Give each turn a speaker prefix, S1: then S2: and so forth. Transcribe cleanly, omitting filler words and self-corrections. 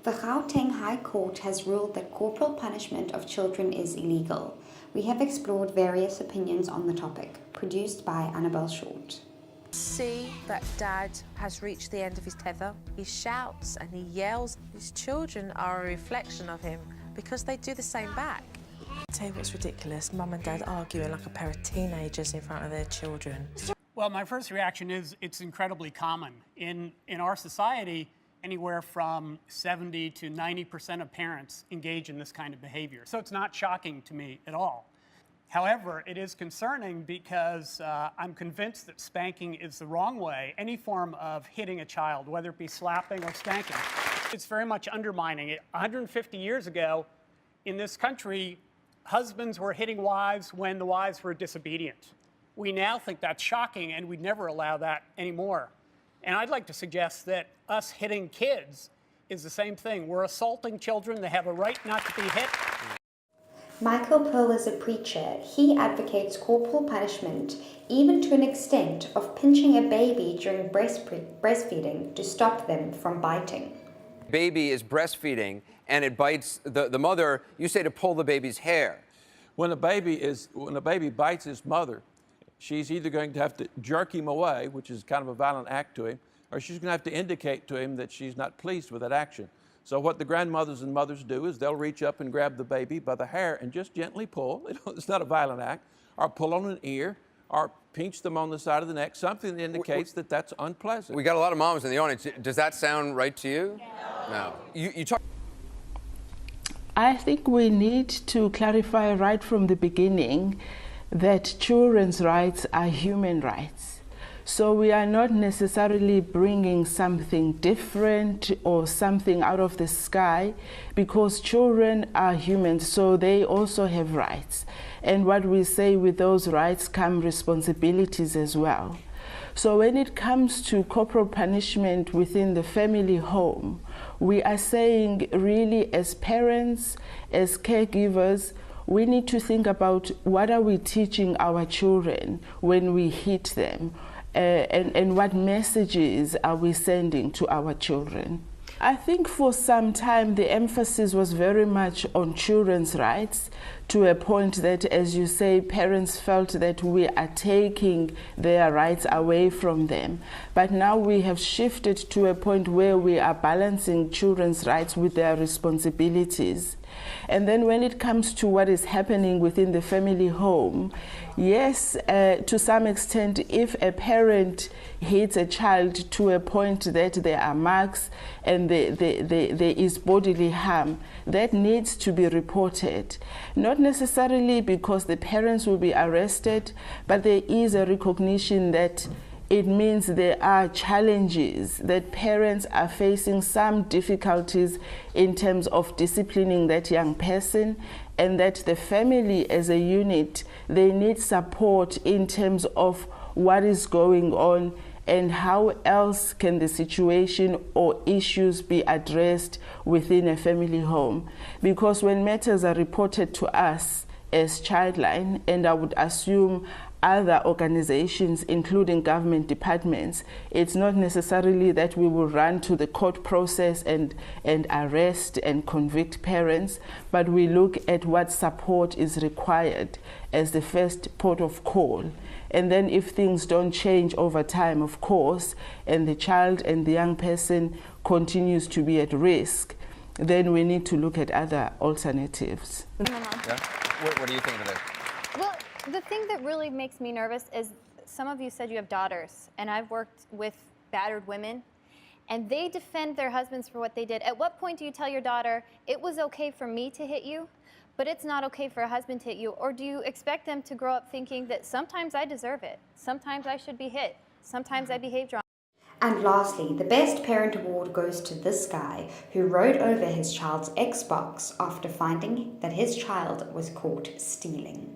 S1: The Gauteng High Court has ruled that corporal punishment of children is illegal. We have explored various opinions on the topic, produced by Annabelle Short.
S2: See that Dad has reached the end of his tether. He shouts and he yells. His children are a reflection of him because they do the same back. I'll tell you what's ridiculous, Mum and Dad arguing like a pair of teenagers in front of their children.
S3: Well, my first reaction is it's incredibly common. In our society, anywhere from 70 to 90% of parents engage in this kind of behavior. So it's not shocking to me at all. However, it is concerning because I'm convinced that spanking is the wrong way. Any form of hitting a child, whether it be slapping or spanking, it's very much undermining it. 150 years ago, in this country, husbands were hitting wives when the wives were disobedient. We now think that's shocking, and we'd never allow that anymore. And I'd like to suggest that us hitting kids is the same thing. We're assaulting children. They have a right not to be hit.
S1: Michael Pearl is a preacher. He advocates corporal punishment, even to an extent of pinching a baby during breastfeeding to stop them from biting.
S4: Baby is breastfeeding and it bites the mother. You say to pull the baby's hair.
S5: When a baby bites his mother, she's either going to have to jerk him away, which is kind of a violent act to him, or she's going to have to indicate to him that she's not pleased with that action. So what the grandmothers and mothers do is they'll reach up and grab the baby by the hair and just gently pull. It's not a violent act. Or pull on an ear, or pinch them on the side of the neck, something that indicates that that's unpleasant.
S4: We got a lot of moms in the audience. Does that sound right to you? No. You talk.
S6: I think we need to clarify right from the beginning that children's rights are human rights. So we are not necessarily bringing something different or something out of the sky, because children are humans, so they also have rights. And what we say, with those rights come responsibilities as well. So when it comes to corporal punishment within the family home, we are saying, really, as parents, as caregivers, we need to think about what are we teaching our children when we hit them, and what messages are we sending to our children. I think for some time the emphasis was very much on children's rights, to a point that, as you say, parents felt that we are taking their rights away from them. But now we have shifted to a point where we are balancing children's rights with their responsibilities. And then when it comes to what is happening within the family home, yes, to some extent, if a parent hits a child to a point that there are marks and there is bodily harm, that needs to be reported. Not necessarily because the parents will be arrested, but there is a recognition that it means there are challenges, that parents are facing some difficulties in terms of disciplining that young person, and that the family as a unit, they need support in terms of what is going on and how else can the situation or issues be addressed within a family home. Because when matters are reported to us as Childline, and I would assume other organizations, including government departments, it's not necessarily that we will run to the court process and arrest and convict parents, but we look at what support is required as the first port of call. And then if things don't change over time, of course, and the child and the young person continues to be at risk, then we need to look at other alternatives.
S4: Yeah? What do you think of this?
S7: Well, the thing that really makes me nervous is some of you said you have daughters, and I've worked with battered women, and they defend their husbands for what they did. At what point do you tell your daughter, it was okay for me to hit you, but it's not okay for a husband to hit you? Or do you expect them to grow up thinking that sometimes I deserve it, sometimes I should be hit, sometimes I behaved wrong?
S1: And lastly, the Best Parent Award goes to this guy who rode over his child's Xbox after finding that his child was caught stealing.